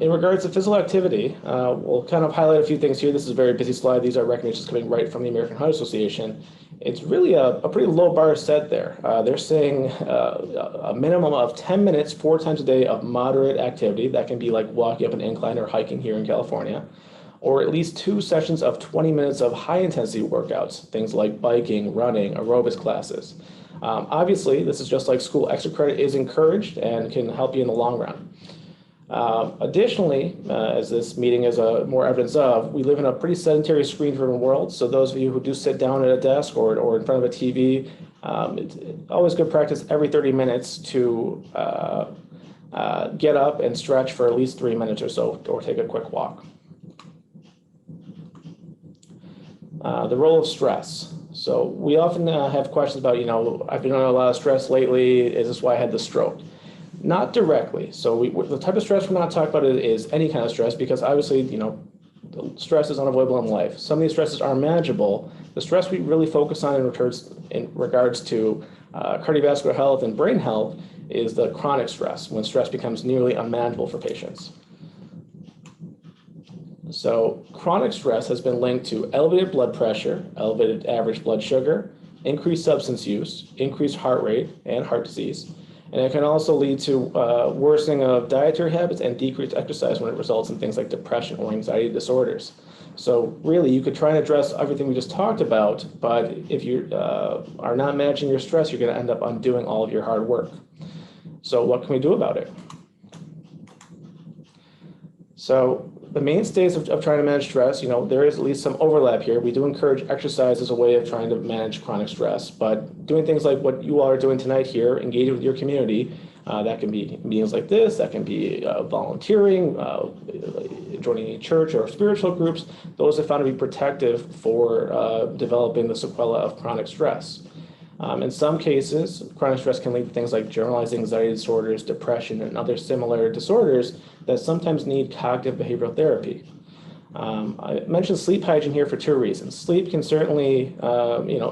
Speaker 5: In regards to physical activity, we'll kind of highlight a few things here. This is a very busy slide. These are recommendations coming right from the American Heart Association. It's really a pretty low bar set there. They're saying a minimum of 10 minutes, 4 times a day of moderate activity. That can be like walking up an incline or hiking here in California, or at least 2 sessions of 20 minutes of high-intensity workouts, things like biking, running, aerobics classes. Obviously, this is just like school. Extra credit is encouraged and can help you in the long run. Additionally, as this meeting is more evidence of, we live in a pretty sedentary, screen-driven world. So those of you who do sit down at a desk or in front of a TV, it's always good practice every 30 minutes to get up and stretch for at least 3 minutes or so, or take a quick walk. The role of stress. So we often have questions about, I've been under a lot of stress lately. Is this why I had the stroke? Not directly. So the type of stress we're not talking about is any kind of stress, because obviously, stress is unavoidable in life. Some of these stresses are manageable. The stress we really focus on in regards to cardiovascular health and brain health is the chronic stress, when stress becomes nearly unmanageable for patients. So chronic stress has been linked to elevated blood pressure, elevated average blood sugar, increased substance use, increased heart rate, and heart disease. And it can also lead to worsening of dietary habits and decreased exercise when it results in things like depression or anxiety disorders. So really, you could try and address everything we just talked about, but if you are not managing your stress, you're going to end up undoing all of your hard work. So what can we do about it? So the mainstays of trying to manage stress, there is at least some overlap here. We do encourage exercise as a way of trying to manage chronic stress, but doing things like what you all are doing tonight here, engaging with your community, that can be meetings like this, that can be volunteering, joining a church or spiritual groups. Those are found to be protective for developing the sequela of chronic stress. In some cases, chronic stress can lead to things like generalized anxiety disorders, depression, and other similar disorders that sometimes need cognitive behavioral therapy. I mentioned sleep hygiene here for 2 reasons. Sleep can certainly,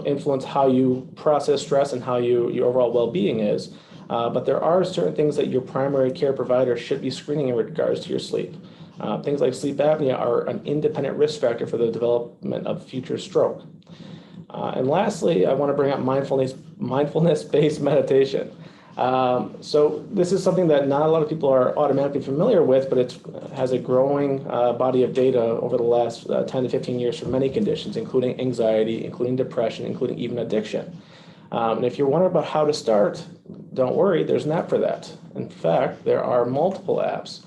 Speaker 5: influence how you process stress and how your overall well-being is. But there are certain things that your primary care provider should be screening in regards to your sleep. Things like sleep apnea are an independent risk factor for the development of future stroke. And lastly, I want to bring up mindfulness-based meditation. So this is something that not a lot of people are automatically familiar with, but it has a growing body of data over the last 10 to 15 years for many conditions, including anxiety, including depression, including even addiction. And if you're wondering about how to start, don't worry, there's an app for that. In fact, there are multiple apps.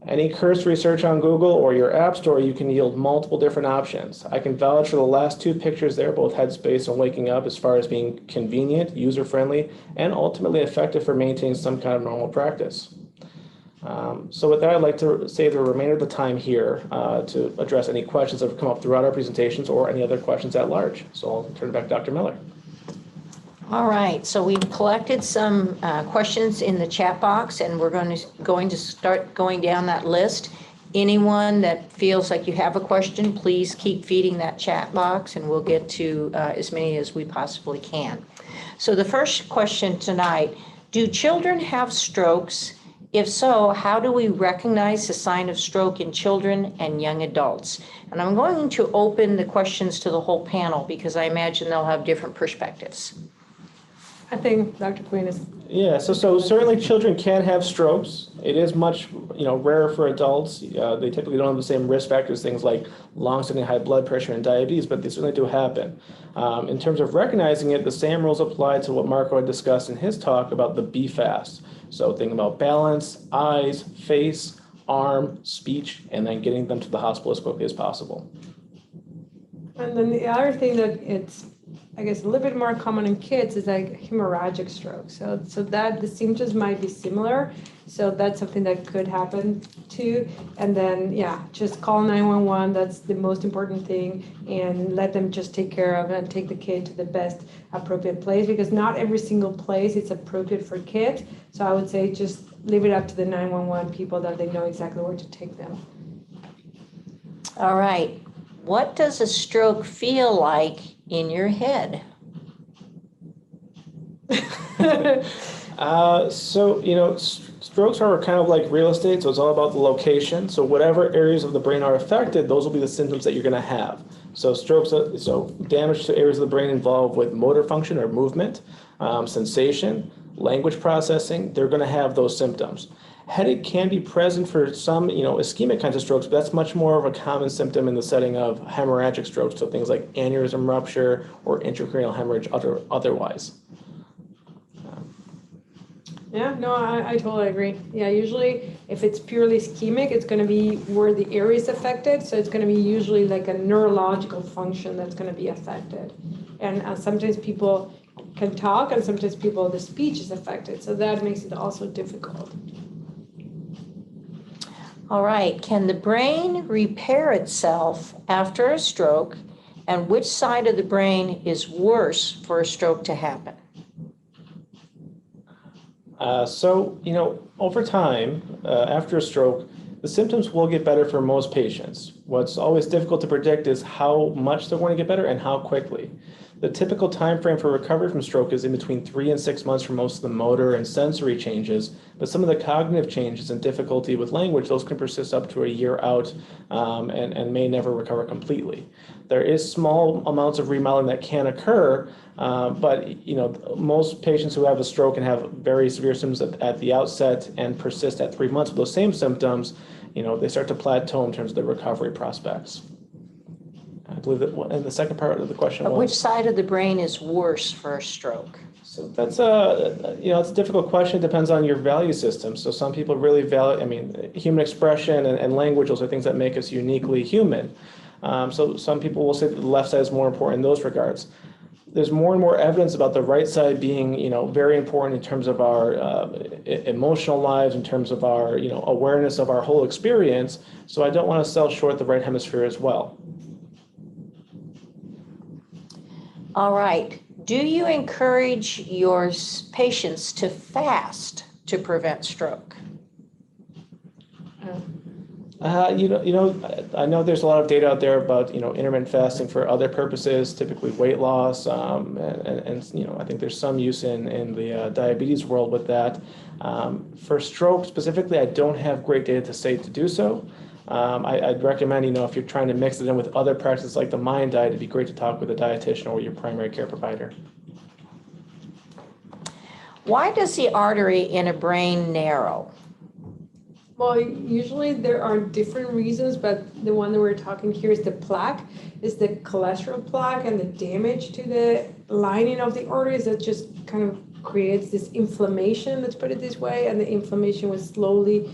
Speaker 5: Any cursory search on Google or your app store, you can yield multiple different options. I can vouch for the last two pictures there, both Headspace and Waking Up, as far as being convenient, user-friendly, and ultimately effective for maintaining some kind of normal practice. So with that, I'd like to save the remainder of the time here to address any questions that have come up throughout our presentations or any other questions at large. So I'll turn it back to Dr. Miller.
Speaker 1: All right, so we've collected some questions in the chat box, and we're going to start going down that list. Anyone that feels like you have a question, please keep feeding that chat box, and we'll get to as many as we possibly can. So the first question tonight, do children have strokes? If so, how do we recognize the sign of stroke in children and young adults? And I'm going to open the questions to the whole panel because I imagine they'll have different perspectives.
Speaker 4: I think Dr. Quinn is.
Speaker 5: Yeah, so certainly children can have strokes. It is much rarer for adults. They typically don't have the same risk factors, things like long-standing high blood pressure and diabetes, but they certainly do happen. In terms of recognizing it, the same rules apply to what Marco had discussed in his talk about the B.E.F.A.S.T. So think about balance, eyes, face, arm, speech, and then getting them to the hospital as quickly as possible.
Speaker 4: And then the other thing that it's, I guess, a little bit more common in kids is like hemorrhagic stroke. So that the symptoms might be similar. So that's something that could happen too. And then, yeah, just call 911. That's the most important thing. And let them just take care of it and take the kid to the best appropriate place, because not every single place is appropriate for kids. So I would say just leave it up to the 911 people that they know exactly where to take them.
Speaker 1: All right. What does a stroke feel like in your head?
Speaker 5: Strokes are kind of like real estate, so it's all about the location. So whatever areas of the brain are affected, those will be the symptoms that you're going to have. So damage to areas of the brain involved with motor function or movement, sensation, language processing, they're going to have those symptoms. Headache can be present for some, ischemic kinds of strokes, but that's much more of a common symptom in the setting of hemorrhagic strokes, so things like aneurysm rupture or intracranial hemorrhage otherwise.
Speaker 4: Yeah, no, I totally agree. Yeah, usually if it's purely ischemic, it's going to be where the area is affected. So it's going to be usually like a neurological function that's going to be affected. And sometimes people can talk, and sometimes the speech is affected. So that makes it also difficult.
Speaker 1: All right. Can the brain repair itself after a stroke? And which side of the brain is worse for a stroke to happen?
Speaker 5: Over time, after a stroke, the symptoms will get better for most patients. What's always difficult to predict is how much they're going to get better and how quickly. The typical time frame for recovery from stroke is in between 3 and 6 months for most of the motor and sensory changes, but some of the cognitive changes and difficulty with language, those can persist up to a year out and may never recover completely. There is small amounts of remodeling that can occur, but most patients who have a stroke and have very severe symptoms at the outset and persist at 3 months with those same symptoms, they start to plateau in terms of the recovery prospects. I believe that, and the second part of the question was,
Speaker 1: which side of the brain is worse for a stroke?
Speaker 5: So that's it's a difficult question. It depends on your value system. So some people really value, human expression and language, those are things that make us uniquely human. So some people will say that the left side is more important in those regards. There's more and more evidence about the right side being, very important in terms of our emotional lives, in terms of our, awareness of our whole experience. So I don't want to sell short the right hemisphere as well.
Speaker 1: All right. Do you encourage your patients to fast to prevent stroke?
Speaker 5: I know there's a lot of data out there about, intermittent fasting for other purposes, typically weight loss, and I think there's some use in the diabetes world with that. For stroke specifically, I don't have great data to say to do so. I'd recommend, if you're trying to mix it in with other practices like the mind diet, it'd be great to talk with a dietitian or your primary care provider.
Speaker 1: Why does the artery in a brain narrow?
Speaker 4: Well, usually there are different reasons, but the one that we're talking here is the plaque, is the cholesterol plaque and the damage to the lining of the arteries that just kind of creates this inflammation, let's put it this way, and the inflammation will slowly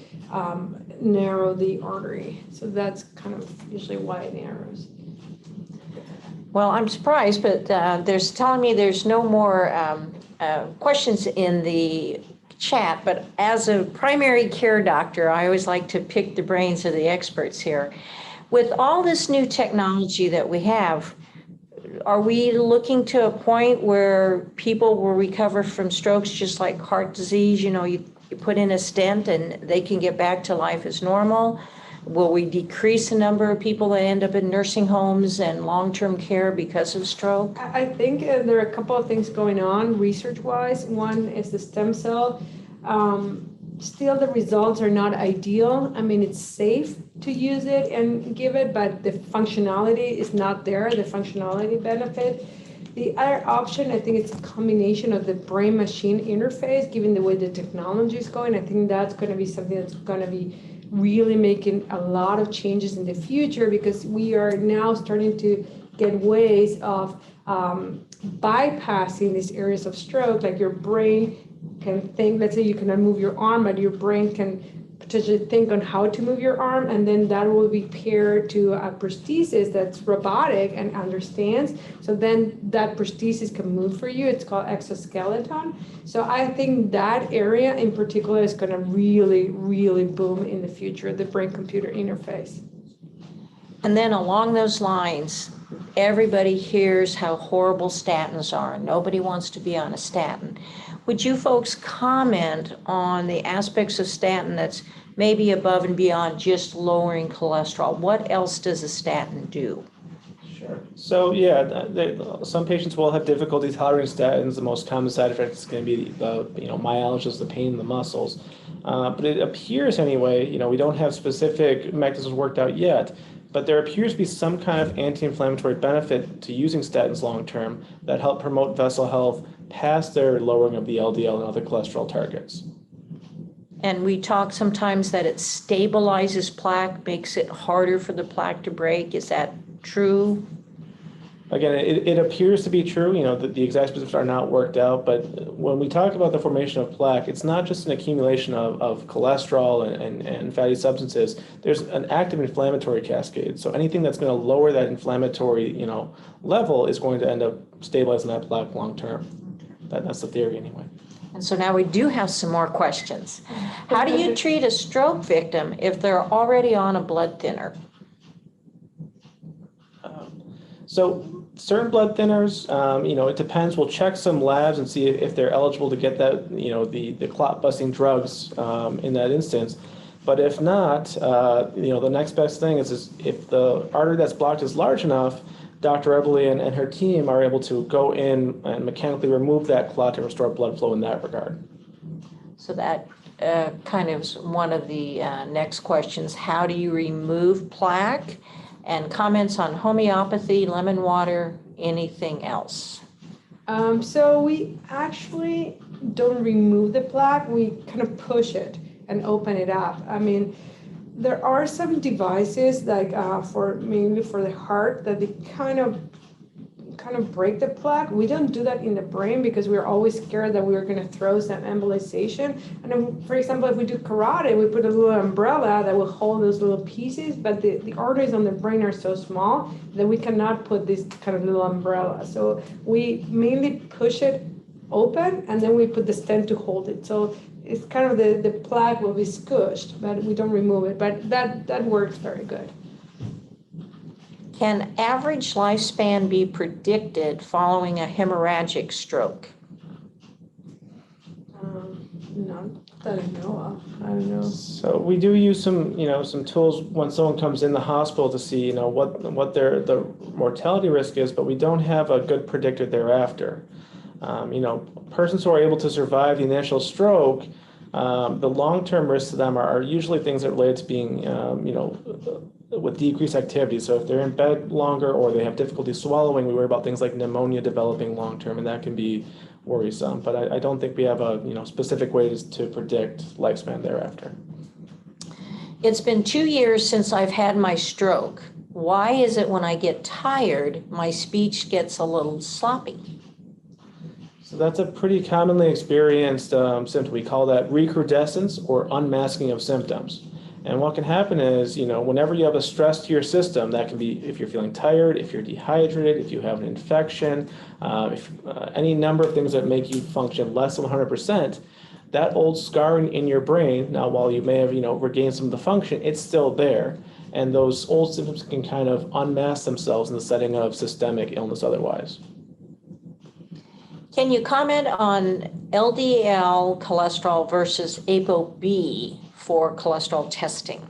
Speaker 4: narrow the artery. So that's kind of usually why it narrows.
Speaker 1: Well, I'm surprised, but there's telling me there's no more questions in the chat, but as a primary care doctor, I always like to pick the brains of the experts here. With all this new technology that we have, are we looking to a point where people will recover from strokes just like heart disease? You know, you put in a stent and they can get back to life as normal. Will we decrease the number of people that end up in nursing homes and long-term care because of stroke?
Speaker 4: I think there are a couple of things going on research-wise. One is the stem cell. Still, the results are not ideal. I mean, it's safe to use it and give it, but the functionality is not there, the functionality benefit. The other option, I think it's a combination of the brain-machine interface, given the way the technology is going. I think that's going to be something that's going to be really making a lot of changes in the future, because we are now starting to get ways of bypassing these areas of stroke, like your brain can think, let's say you cannot move your arm, but your brain can potentially think on how to move your arm, and then that will be paired to a prosthesis that's robotic and understands. So then that prosthesis can move for you. It's called exoskeleton. So I think that area in particular is going to really, really boom in the future, the brain-computer interface.
Speaker 1: And then along those lines, everybody hears how horrible statins are. Nobody wants to be on a statin. Would you folks comment on the aspects of statin that's maybe above and beyond just lowering cholesterol? What else does a statin do?
Speaker 5: Sure. So yeah, some patients will have difficulty tolerating statins. The most common side effect is going to be the myalgias, the pain in the muscles. But it appears anyway, we don't have specific mechanisms worked out yet, but there appears to be some kind of anti-inflammatory benefit to using statins long-term that help promote vessel health past their lowering of the LDL and other cholesterol targets.
Speaker 1: And we talk sometimes that it stabilizes plaque, makes it harder for the plaque to break. Is that true?
Speaker 5: Again, it appears to be true, the exact specifics are not worked out, but when we talk about the formation of plaque, it's not just an accumulation of cholesterol and fatty substances. There's an active inflammatory cascade. So anything that's going to lower that inflammatory, level is going to end up stabilizing that plaque long term. That's the theory anyway.
Speaker 1: And so now we do have some more questions. How do you treat a stroke victim if they're already on a blood thinner?
Speaker 5: So certain blood thinners, it depends. We'll check some labs and see if they're eligible to get that, the clot busting drugs in that instance. But if not, the next best thing is if the artery that's blocked is large enough, Dr. Eboli and her team are able to go in and mechanically remove that clot to restore blood flow in that regard.
Speaker 1: So that kind of is one of the next questions. How do you remove plaque? And comments on homeopathy, lemon water, anything else?
Speaker 4: So we actually don't remove the plaque. We kind of push it and open it up. I mean, there are some devices like mainly for the heart that they kind of break the plaque. We don't do that in the brain because we're always scared that we're going to throw some embolization. And then, for example, if we do carotid, we put a little umbrella that will hold those little pieces, but the arteries on the brain are so small that we cannot put this kind of little umbrella. So we mainly push it open and then we put the stent to hold it. So it's kind of the plaque will be squished, but we don't remove it. But that works very good.
Speaker 1: Can average lifespan be predicted following a hemorrhagic stroke?
Speaker 4: Not that I know of. I don't know.
Speaker 5: So we do use some tools when someone comes in the hospital to see what the mortality risk is, but we don't have a good predictor thereafter. Persons who are able to survive the initial stroke, the long-term risks to them are usually things that relate to being with decreased activity. So if they're in bed longer or they have difficulty swallowing, we worry about things like pneumonia developing long-term, and that can be worrisome. But I don't think we have a specific ways to predict lifespan thereafter.
Speaker 1: It's been 2 years since I've had my stroke. Why is it when I get tired, my speech gets a little sloppy?
Speaker 5: So that's a pretty commonly experienced symptom. We call that recrudescence or unmasking of symptoms. And what can happen is, whenever you have a stress to your system, that can be if you're feeling tired, if you're dehydrated, if you have an infection, any number of things that make you function less than 100%, that old scarring in your brain, now while you may have, regained some of the function, it's still there. And those old symptoms can kind of unmask themselves in the setting of systemic illness otherwise.
Speaker 1: Can you comment on LDL cholesterol versus ApoB for cholesterol testing?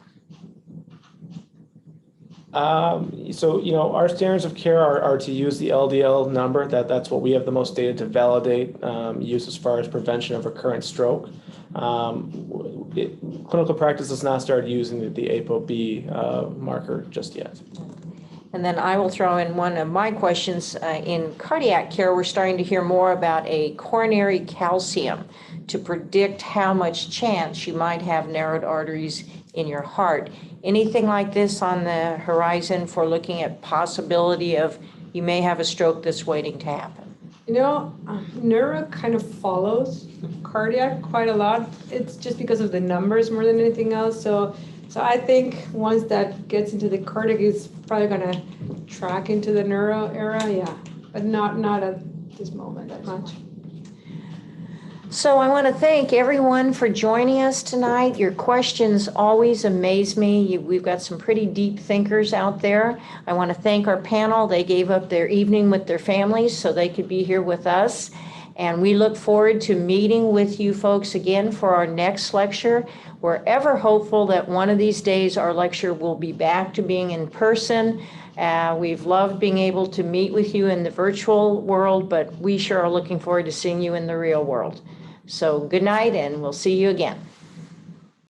Speaker 5: Our standards of care are to use the LDL number. That's what we have the most data to validate use as far as prevention of recurrent stroke. Clinical practice has not started using the ApoB marker just yet.
Speaker 1: And then I will throw in one of my questions. In cardiac care, we're starting to hear more about a coronary calcium to predict how much chance you might have narrowed arteries in your heart. Anything like this on the horizon for looking at possibility of you may have a stroke that's waiting to happen?
Speaker 4: Neuro kind of follows cardiac quite a lot. It's just because of the numbers more than anything else. So I think once that gets into the cardiac, it's probably going to track into the neuro era, yeah, but not at this moment that much.
Speaker 1: So I want to thank everyone for joining us tonight. Your questions always amaze me. We've got some pretty deep thinkers out there. I want to thank our panel. They gave up their evening with their families so they could be here with us. And we look forward to meeting with you folks again for our next lecture. We're ever hopeful that one of these days our lecture will be back to being in person. We've loved being able to meet with you in the virtual world, but we sure are looking forward to seeing you in the real world. So good night, and we'll see you again.